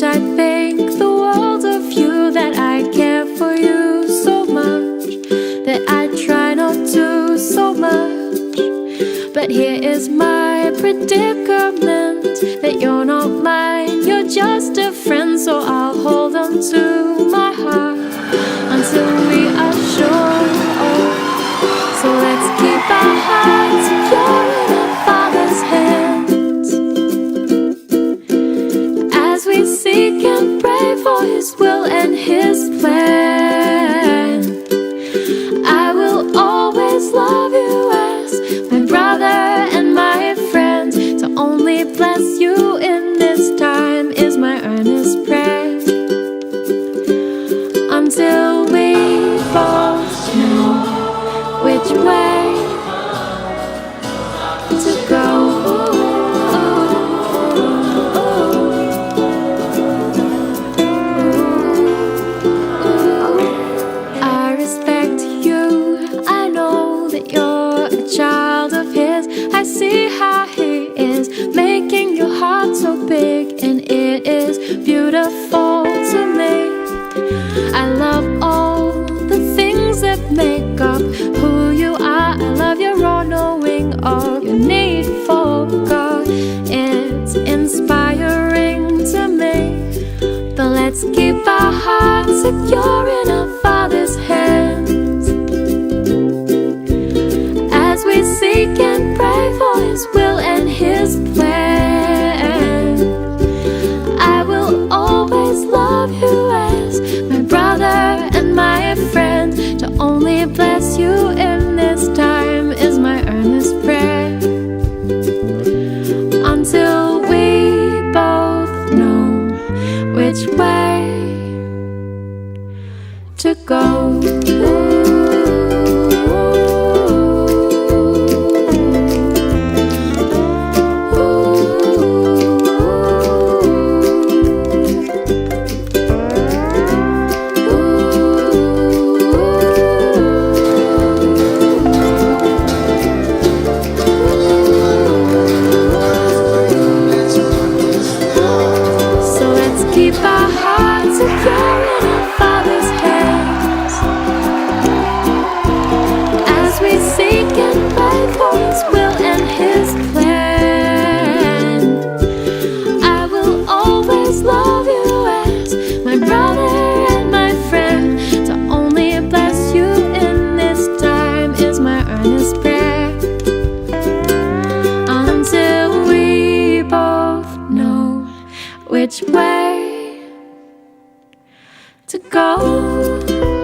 I think the world of you, that I care for you so much, that I try not to so much. But here is my predicament, that you're not mine, you're just a friend. So I'll hold on to my heart until we are sure. So let's keep our hearts secure in our Father's hands, as we seek and pray for His will and His plan. I will always love you as my brother and my friend. To only bless you in this time is my earnest prayer, until we both know which way to go. I respect you, I know that you're a child of His. I see how He is making your heart so big, and it is beautiful to me. I love all the things that make up who you are. I love your all-knowing, all your need for God. It's inspiring to me. But let's keep our hearts secure in our Father's hands, as we seek and pray for His will and His plan. I will always love you as my brother and my friend. To only bless you in this time is my earnest prayer, until we both know which way to go. Keep our hearts secure in our Father's hands, as we seek and pray for His will and His plan. I will always love you as my brother and my friend. To only bless you in this time is my earnest prayer, until we both know which way to go.